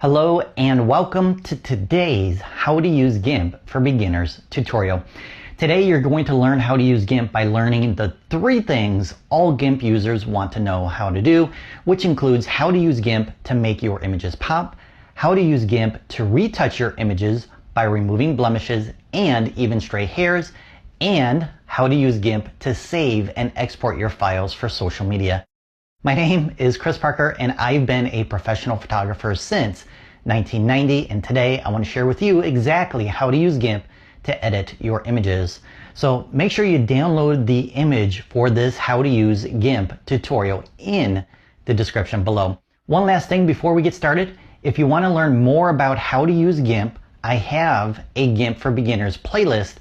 Hello and welcome to today's How to Use GIMP for Beginners tutorial. Today you're going to learn how to use GIMP by learning the 3 things all GIMP users want to know how to do, which includes how to use GIMP to make your images pop, how to use GIMP to retouch your images by removing blemishes and even stray hairs, and how to use GIMP to save and export your files for social media. My name is Chris Parker and I've been a professional photographer since 1990, and today I want to share with you exactly how to use GIMP to edit your images. So make sure you download the image for this how to use GIMP tutorial in the description below. One last thing before we get started, if you want to learn more about how to use GIMP, I have a GIMP for Beginners playlist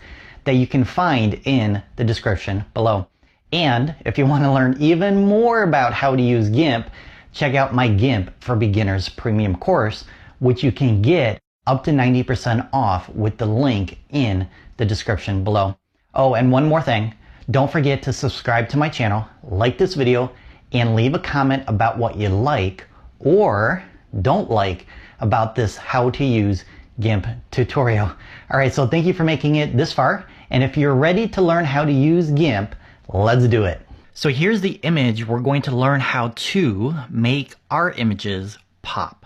that you can find in the description below. And if you want to learn even more about how to use GIMP, check out my GIMP for Beginners premium course, which you can get up to 90% off with the link in the description below. Oh, and one more thing, don't forget to subscribe to my channel, like this video, and leave a comment about what you like or don't like about this how to use GIMP tutorial. All right, so thank you for making it this far. And if you're ready to learn how to use GIMP, let's do it. So here's the image we're going to learn how to make our images pop.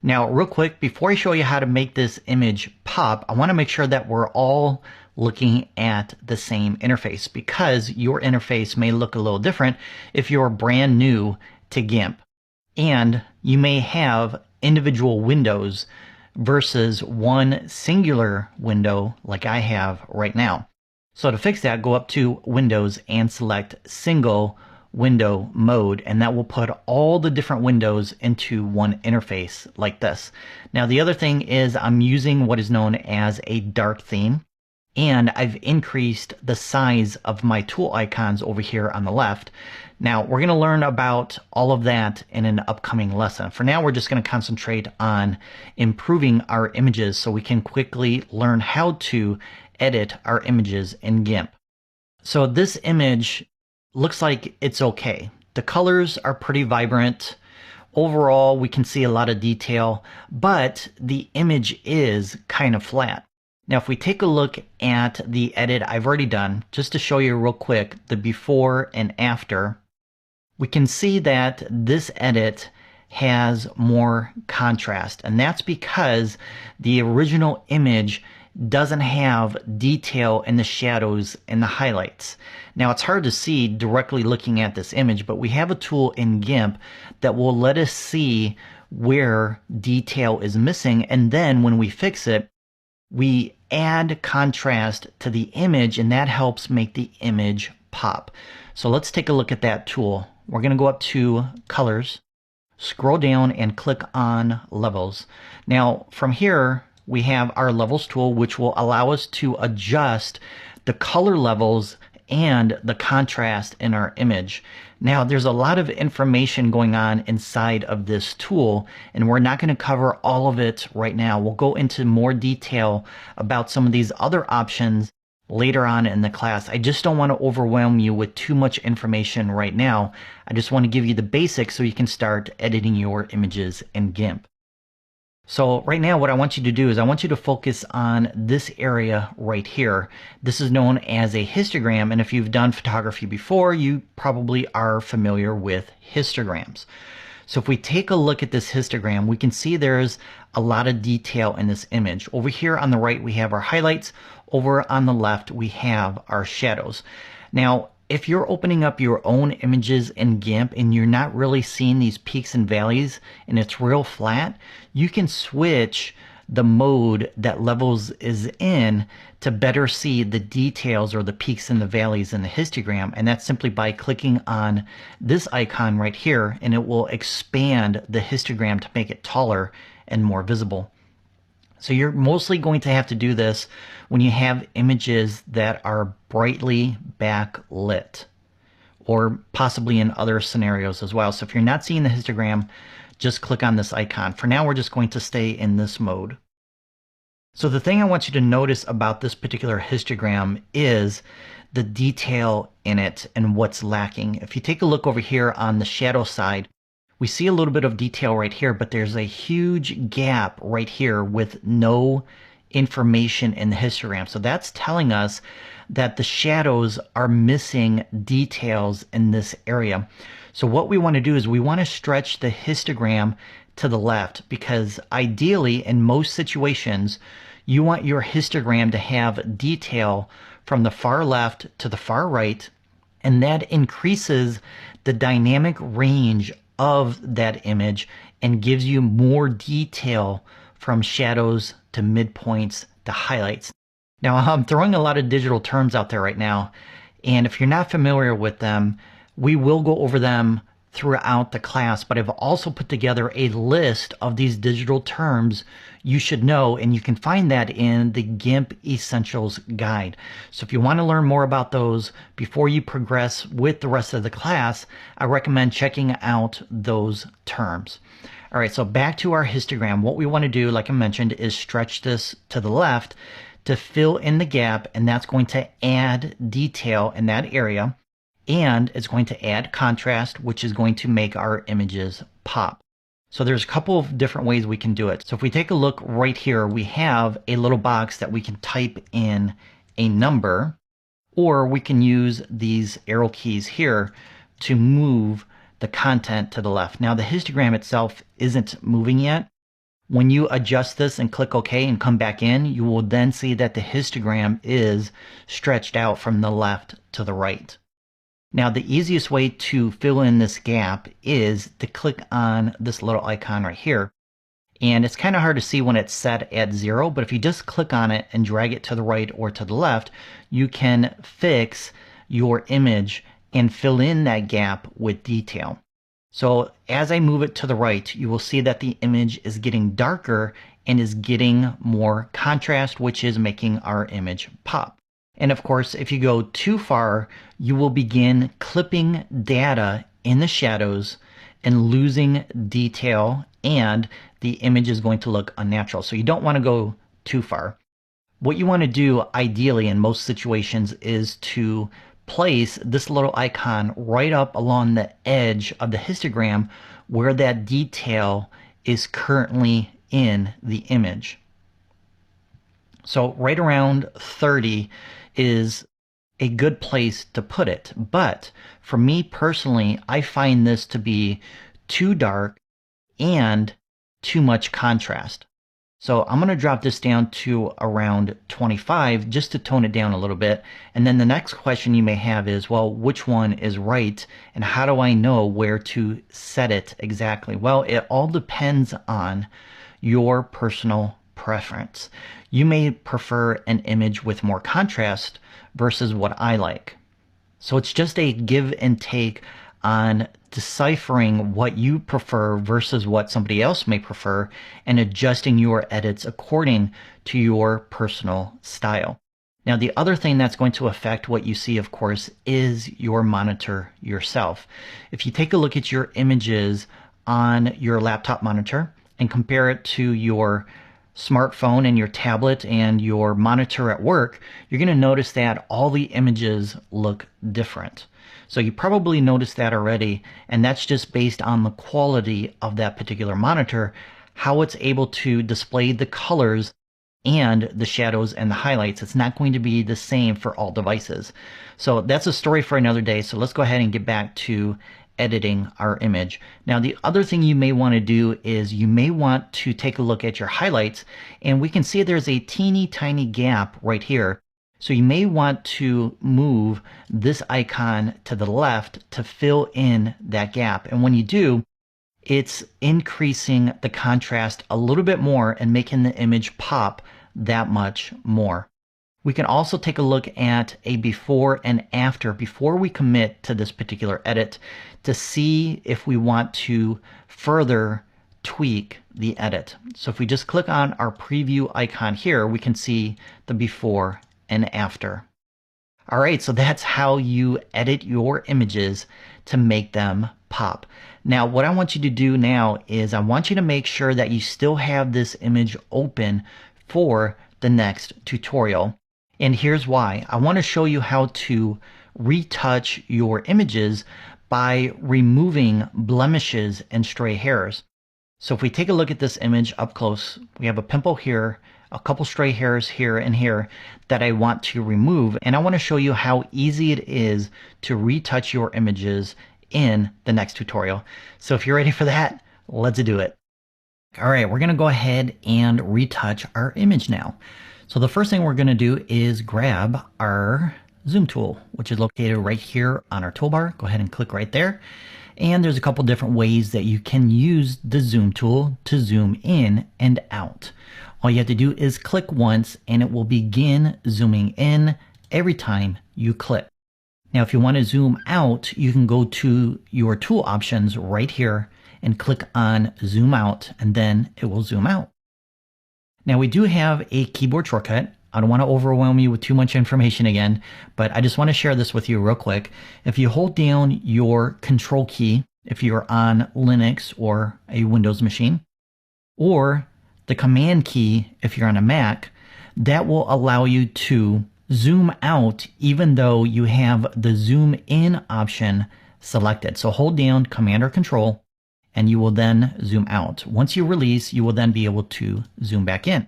Now, real quick, before I show you how to make this image pop, I want to make sure that we're all looking at the same interface, because your interface may look a little different if you're brand new to GIMP. And you may have individual windows versus one singular window like I have right now. So to fix that, go up to Windows and select Single Window Mode, and that will put all the different windows into one interface like this. Now the other thing is I'm using what is known as a dark theme, and I've increased the size of my tool icons over here on the left. Now we're going to learn about all of that in an upcoming lesson. For now, we're just going to concentrate on improving our images so we can quickly learn how to edit our images in GIMP. So this image looks like it's okay. The colors are pretty vibrant. Overall, we can see a lot of detail, but the image is kind of flat. Now, if we take a look at the edit I've already done, just to show you real quick the before and after, we can see that this edit has more contrast, and that's because the original image doesn't have detail in the shadows and the highlights. Now it's hard to see directly looking at this image, but we have a tool in GIMP that will let us see where detail is missing, and then when we fix it, we add contrast to the image, and that helps make the image pop. So let's take a look at that tool. We're going to go up to Colors, scroll down and click on Levels. Now from here we have our Levels tool, which will allow us to adjust the color levels and the contrast in our image. Now there's a lot of information going on inside of this tool, and we're not going to cover all of it right now. We'll go into more detail about some of these other options later on in the class. I just don't want to overwhelm you with too much information right now. I just want to give you the basics so you can start editing your images in GIMP. So right now what I want you to do is I want you to focus on this area right here. This is known as a histogram, and if you've done photography before, you probably are familiar with histograms. So if we take a look at this histogram, we can see there's a lot of detail in this image. Over here on the right we have our highlights. Over on the left we have our shadows. Now if you're opening up your own images in GIMP and you're not really seeing these peaks and valleys and it's real flat, you can switch the mode that Levels is in to better see the details or the peaks and the valleys in the histogram, and that's simply by clicking on this icon right here, and it will expand the histogram to make it taller and more visible. So you're mostly going to have to do this when you have images that are brightly backlit, or possibly in other scenarios as well. So if you're not seeing the histogram, just click on this icon. For now, we're just going to stay in this mode. So the thing I want you to notice about this particular histogram is the detail in it and what's lacking. If you take a look over here on the shadow side, we see a little bit of detail right here, but there's a huge gap right here with no information in the histogram. So that's telling us that the shadows are missing details in this area. So what we want to do is we want to stretch the histogram to the left, because ideally in most situations you want your histogram to have detail from the far left to the far right, and that increases the dynamic range of that image and gives you more detail from shadows to midpoints to highlights. Now, I'm throwing a lot of digital terms out there right now, and if you're not familiar with them, we will go over them throughout the class, but I've also put together a list of these digital terms you should know, and you can find that in the GIMP Essentials Guide. So if you want to learn more about those before you progress with the rest of the class, I recommend checking out those terms. All right, so back to our histogram. What we want to do, like I mentioned, is stretch this to the left to fill in the gap, and that's going to add detail in that area. And it's going to add contrast, which is going to make our images pop. So there's a couple of different ways we can do it. So if we take a look right here, we have a little box that we can type in a number, or we can use these arrow keys here to move the content to the left. Now the histogram itself isn't moving yet. When you adjust this and click OK and come back in, you will then see that the histogram is stretched out from the left to the right. Now, the easiest way to fill in this gap is to click on this little icon right here. And it's kind of hard to see when it's set at 0, but if you just click on it and drag it to the right or to the left, you can fix your image and fill in that gap with detail. So as I move it to the right, you will see that the image is getting darker and is getting more contrast, which is making our image pop. And of course, if you go too far, you will begin clipping data in the shadows and losing detail, and the image is going to look unnatural. So you don't want to go too far. What you want to do ideally in most situations is to place this little icon right up along the edge of the histogram where that detail is currently in the image. So right around 30 is a good place to put it. But for me personally, I find this to be too dark and too much contrast. So I'm going to drop this down to around 25 just to tone it down a little bit. And then the next question you may have is, well, which one is right? And how do I know where to set it exactly? Well, it all depends on your personal preference. You may prefer an image with more contrast versus what I like. So it's just a give and take on deciphering what you prefer versus what somebody else may prefer and adjusting your edits according to your personal style. Now, the other thing that's going to affect what you see, of course, is your monitor yourself. If you take a look at your images on your laptop monitor and compare it to your smartphone and your tablet and your monitor at work, you're going to notice that all the images look different. So you probably noticed that already, and that's just based on the quality of that particular monitor, how it's able to display the colors and the shadows and the highlights. It's not going to be the same for all devices. So that's a story for another day. So let's go ahead and get back to editing our image. Now, the other thing you may want to do is you may want to take a look at your highlights, and we can see there's a teeny tiny gap right here. So you may want to move this icon to the left to fill in that gap. And when you do, it's increasing the contrast a little bit more and making the image pop that much more. We can also take a look at a before and after before we commit to this particular edit to see if we want to further tweak the edit. So if we just click on our preview icon here, we can see the before and after. All right, so that's how you edit your images to make them pop. Now, what I want you to do now is I want you to make sure that you still have this image open for the next tutorial. And here's why. I want to show you how to retouch your images by removing blemishes and stray hairs. So if we take a look at this image up close, we have a pimple here, a couple stray hairs here and here that I want to remove. And I want to show you how easy it is to retouch your images in the next tutorial. So if you're ready for that, let's do it. All right, we're going to go ahead and retouch our image now. So the first thing we're going to do is grab our zoom tool, which is located right here on our toolbar. Go ahead and click right there. And there's a couple different ways that you can use the zoom tool to zoom in and out. All you have to do is click once and it will begin zooming in every time you click. Now, if you want to zoom out, you can go to your tool options right here and click on zoom out, and then it will zoom out. Now, we do have a keyboard shortcut. I don't want to overwhelm you with too much information again, but I just want to share this with you real quick. If you hold down your control key, if you're on Linux or a Windows machine, or the command key if you're on a Mac, that will allow you to zoom out even though you have the zoom in option selected. So hold down Command or Control and you will then zoom out. Once you release, you will then be able to zoom back in.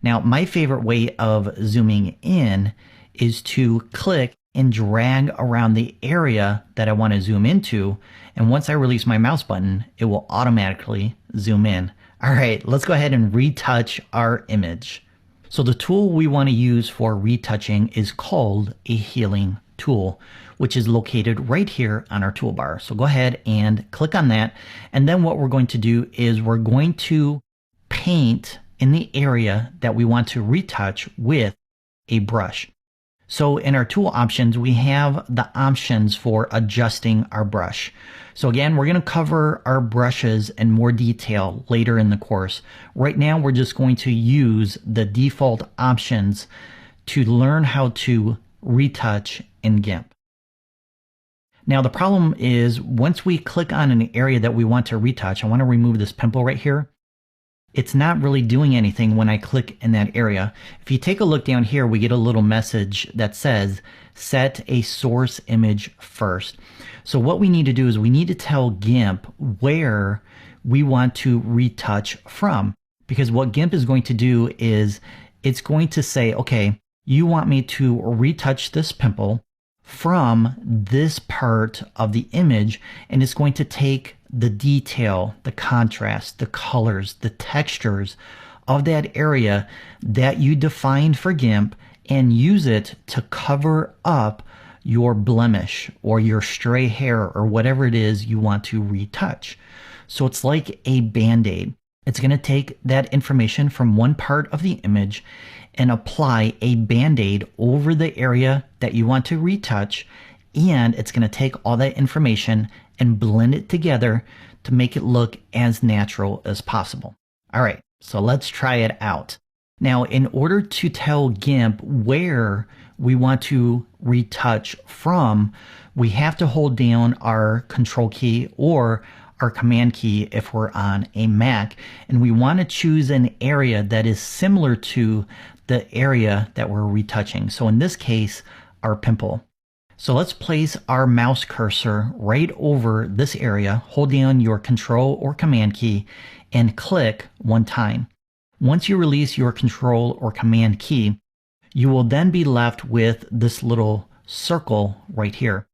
Now, my favorite way of zooming in is to click and drag around the area that I want to zoom into. And once I release my mouse button, it will automatically zoom in. All right, let's go ahead and retouch our image. So the tool we want to use for retouching is called a healing tool, which is located right here on our toolbar. So go ahead and click on that. And then what we're going to do is we're going to paint in the area that we want to retouch with a brush. So in our tool options, we have the options for adjusting our brush. So again, we're going to cover our brushes in more detail later in the course. Right now, we're just going to use the default options to learn how to retouch in GIMP. Now, the problem is once we click on an area that we want to retouch, I want to remove this pimple right here. It's not really doing anything when I click in that area. If you take a look down here, we get a little message that says, set a source image first. So what we need to do is we need to tell GIMP where we want to retouch from. Because what GIMP is going to do is it's going to say, okay, you want me to retouch this pimple from this part of the image, and it's going to take the detail, the contrast, the colors, the textures of that area that you defined for GIMP and use it to cover up your blemish or your stray hair or whatever it is you want to retouch. So it's like a Band-Aid. It's going to take that information from one part of the image and apply a Band-Aid over the area that you want to retouch, and it's going to take all that information and blend it together to make it look as natural as possible. All right, so let's try it out. Now, in order to tell GIMP where we want to retouch from, we have to hold down our control key or our command key if we're on a Mac, and we want to choose an area that is similar to the area that we're retouching. So in this case, our pimple. So let's place our mouse cursor right over this area, hold down your control or command key, and click one time. Once you release your control or command key, you will then be left with this little circle right here.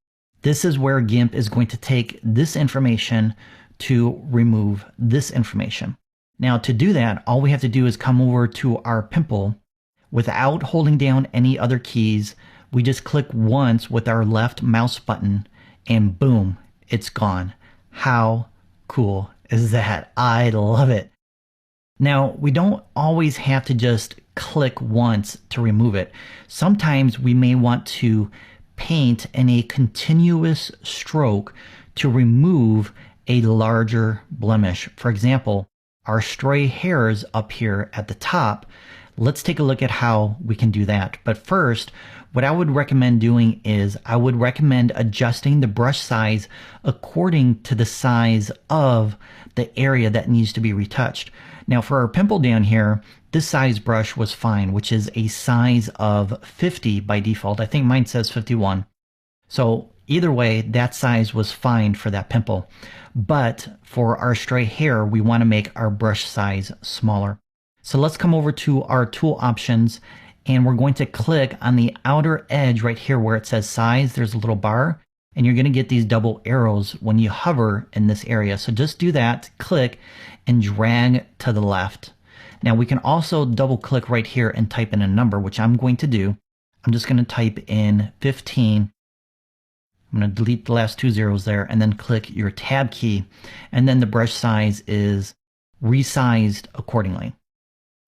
This is where GIMP is going to take this information to remove this information. Now, to do that, all we have to do is come over to our pimple without holding down any other keys. We just click once with our left mouse button and boom, it's gone. How cool is that? I love it. Now, we don't always have to just click once to remove it. Sometimes we may want to paint in a continuous stroke to remove a larger blemish. For example, our stray hairs up here at the top. Let's take a look at how we can do that. But first, what I would recommend doing is I would recommend adjusting the brush size according to the size of the area that needs to be retouched. Now for our pimple down here, this size brush was fine, which is a size of 50 by default. I think mine says 51. So Either way, that size was fine for that pimple. But for our stray hair, we want to make our brush size smaller. So let's come over to our tool options, and we're going to click on the outer edge right here where it says size. There's a little bar, and you're going to get these double arrows when you hover in this area. So just do that, click, and drag to the left. Now we can also double click right here and type in a number, which I'm going to do. I'm just going to type in 15. I'm going to delete the last 2 zeros there, and then click your tab key, and then the brush size is resized accordingly.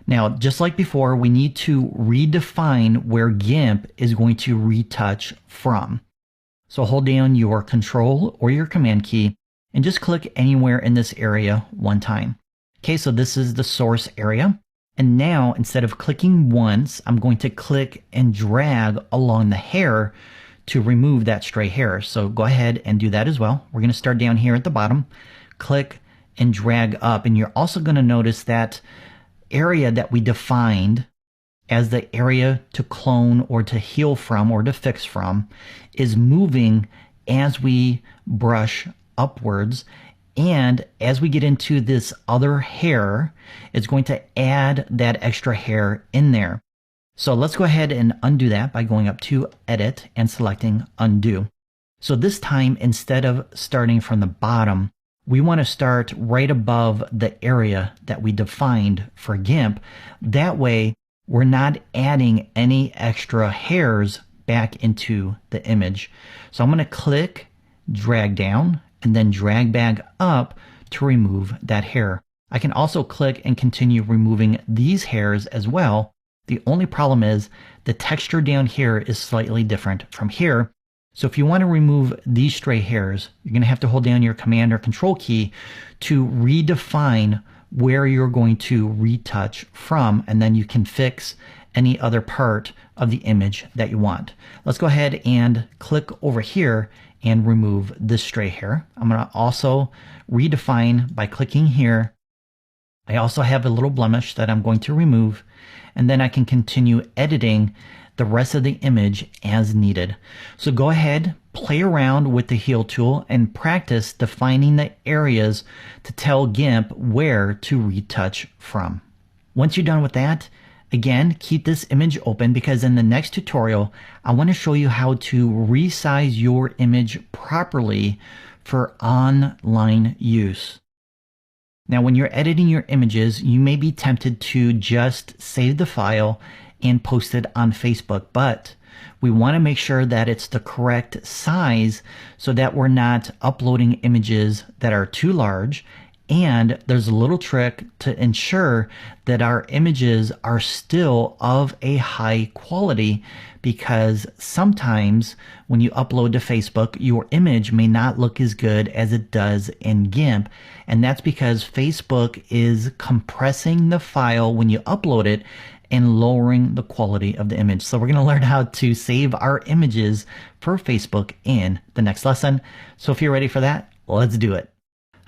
Now, just like before, we need to redefine where GIMP is going to retouch from. So hold down your Control or your Command key and just click anywhere in this area one time. Okay, so this is the source area. And now, instead of clicking once, I'm going to click and drag along the hair to remove that stray hair. So go ahead and do that as well. We're going to start down here at the bottom, click and drag up. And you're also going to notice that area that we defined as the area to clone or to heal from or to fix from is moving as we brush upwards. And as we get into this other hair, it's going to add that extra hair in there. So let's go ahead and undo that by going up to Edit and selecting Undo. So this time, instead of starting from the bottom, we want to start right above the area that we defined for GIMP. That way, we're not adding any extra hairs back into the image. So I'm going to click, drag down, and then drag back up to remove that hair. I can also click and continue removing these hairs as well. The only problem is the texture down here is slightly different from here. So if you want to remove these stray hairs, you're going to have to hold down your Command or Control key to redefine where you're going to retouch from, and then you can fix any other part of the image that you want. Let's go ahead and click over here and remove this stray hair. I'm going to also redefine by clicking here. I also have a little blemish that I'm going to remove, and then I can continue editing the rest of the image as needed. So go ahead, play around with the heal tool and practice defining the areas to tell GIMP where to retouch from. Once you're done with that, again, keep this image open because in the next tutorial, I want to show you how to resize your image properly for online use. Now, when you're editing your images, you may be tempted to just save the file and post it on Facebook, but we want to make sure that it's the correct size so that we're not uploading images that are too large. And there's a little trick to ensure that our images are still of a high quality, because sometimes when you upload to Facebook, your image may not look as good as it does in GIMP. And that's because Facebook is compressing the file when you upload it and lowering the quality of the image. So we're going to learn how to save our images for Facebook in the next lesson. So if you're ready for that, let's do it.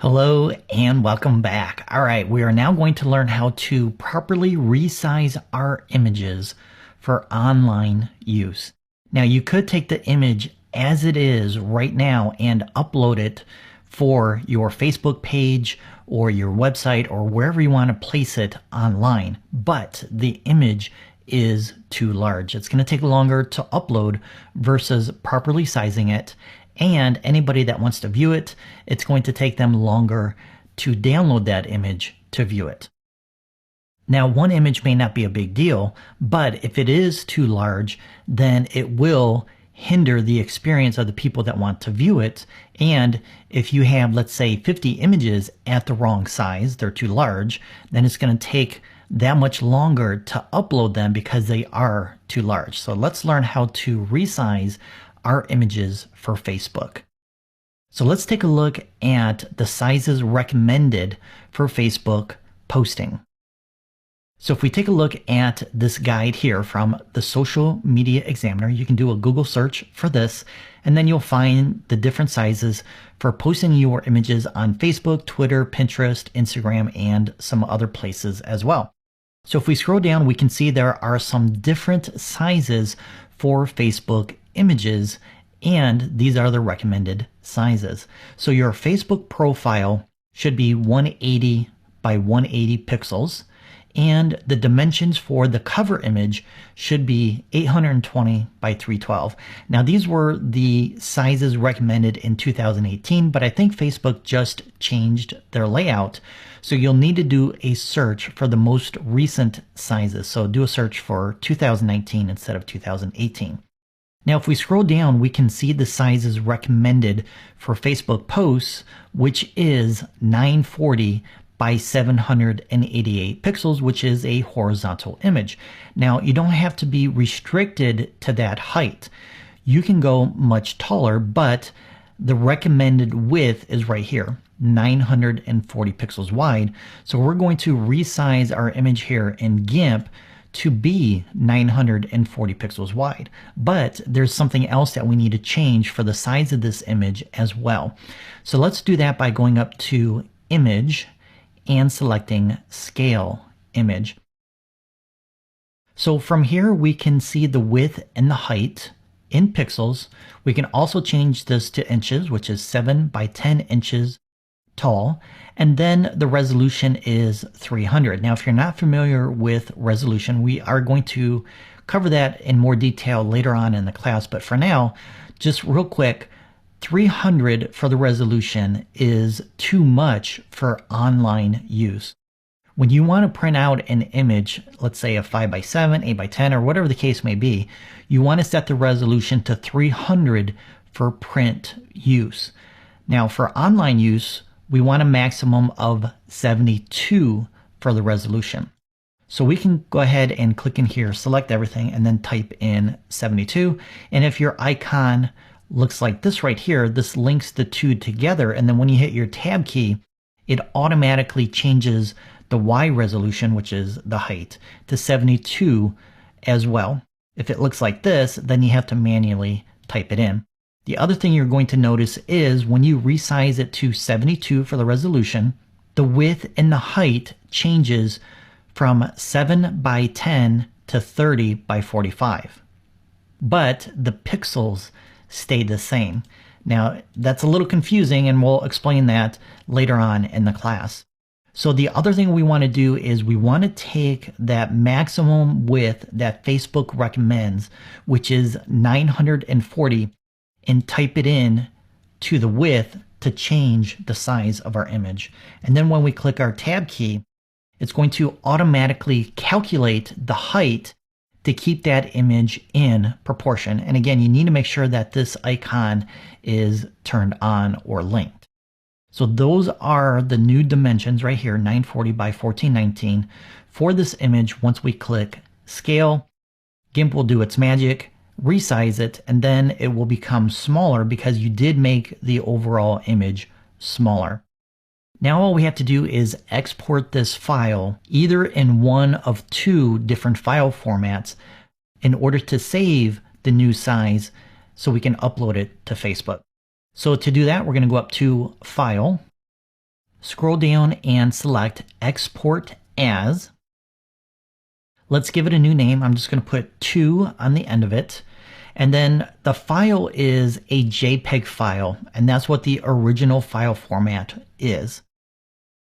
Hello and welcome back. All right, we are now going to learn how to properly resize our images for online use. Now, you could take the image as it is right now and upload it for your Facebook page or your website or wherever you want to place it online, but the image is too large. It's going to take longer to upload versus properly sizing it. And anybody that wants to view it, it's going to take them longer to download that image to view it. Now, one image may not be a big deal, but if it is too large, then it will hinder the experience of the people that want to view it. And if you have, let's say, 50 images at the wrong size, they're too large, then it's going to take that much longer to upload them because they are too large. So let's learn how to resize our images for Facebook. So let's take a look at the sizes recommended for Facebook posting. So if we take a look at this guide here from the Social Media Examiner, you can do a Google search for this, and then you'll find the different sizes for posting your images on Facebook, Twitter, Pinterest, Instagram, and some other places as well. So if we scroll down, we can see there are some different sizes for Facebook images, And these are the recommended sizes. So your Facebook profile should be 180 by 180 pixels. And the dimensions for the cover image should be 820 by 312. Now these were the sizes recommended in 2018, but I think Facebook just changed their layout. So you'll need to do a search for the most recent sizes. So do a search for 2019 instead of 2018. Now, if we scroll down, we can see the sizes recommended for Facebook posts, which is 940 by 788 pixels, which is a horizontal image. Now, you don't have to be restricted to that height. You can go much taller, but the recommended width is right here, 940 pixels wide. So we're going to resize our image here in GIMP to be 940 pixels wide. But there's something else that we need to change for the size of this image as well. So let's do that by going up to Image and selecting Scale Image. So from here we can see the width and the height in pixels. We can also change this to inches, which is 7 by 10 inches tall, and then the resolution is 300. Now, if you're not familiar with resolution, we are going to cover that in more detail later on in the class, but for now, just real quick, 300 for the resolution is too much for online use. When you want to print out an image, let's say a 5 by 7, 8 by 10, or whatever the case may be, you want to set the resolution to 300 for print use. Now, for online use, we want a maximum of 72 for the resolution. So we can go ahead and click in here, select everything, and then type in 72. And if your icon looks like this right here, this links the two together. And then when you hit your tab key, it automatically changes the Y resolution, which is the height, to 72 as well. If it looks like this, then you have to manually type it in. The other thing you're going to notice is when you resize it to 72 for the resolution, the width and the height changes from 7 by 10 to 30 by 45. But the pixels stay the same. Now, that's a little confusing, and we'll explain that later on in the class. So the other thing we want to do is we want to take that maximum width that Facebook recommends, which is 940, and type it in to the width to change the size of our image. And then when we click our tab key, it's going to automatically calculate the height to keep that image in proportion. And again, you need to make sure that this icon is turned on or linked. So those are the new dimensions right here, 940 by 1419 for this image. Once we click Scale, GIMP will do its magic, resize it, and then it will become smaller because you did make the overall image smaller. Now all we have to do is export this file either in one of two different file formats in order to save the new size so we can upload it to Facebook. So to do that, we're going to go up to File, scroll down and select Export As. Let's give it a new name. I'm just going to put 2 on the end of it. And then the file is a JPEG file, and that's what the original file format is.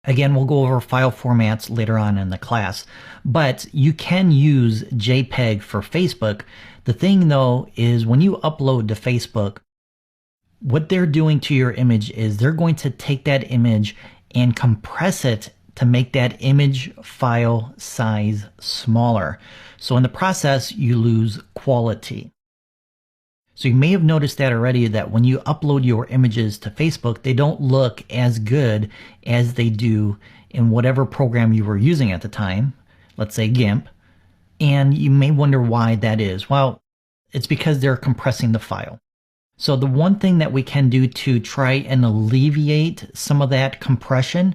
Again, we'll go over file formats later on in the class, but you can use JPEG for Facebook. The thing though is when you upload to Facebook, what they're doing to your image is they're going to take that image and compress it to make that image file size smaller. So in the process, you lose quality. So you may have noticed that already, that when you upload your images to Facebook, they don't look as good as they do in whatever program you were using at the time, let's say GIMP. And you may wonder why that is. Well, it's because they're compressing the file. So the one thing that we can do to try and alleviate some of that compression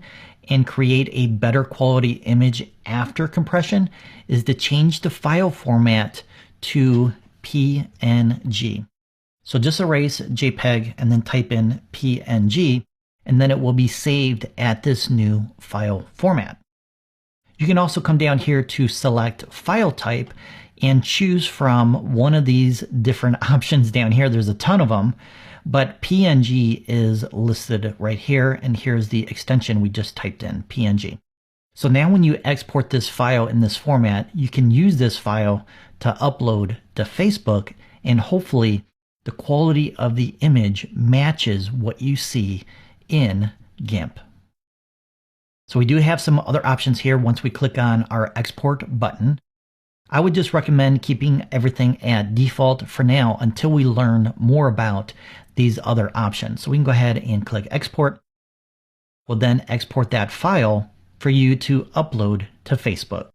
and create a better quality image after compression is to change the file format to PNG. So just erase JPEG and then type in PNG, and then it will be saved at this new file format. You can also come down here to select file type and choose from one of these different options down here. There's a ton of them, but PNG is listed right here, and here's the extension we just typed in, PNG. So now when you export this file in this format, you can use this file to upload to Facebook, and hopefully the quality of the image matches what you see in GIMP. So we do have some other options here once we click on our export button. I would just recommend keeping everything at default for now until we learn more about these other options. So we can go ahead and click export. We'll then export that file for you to upload to Facebook.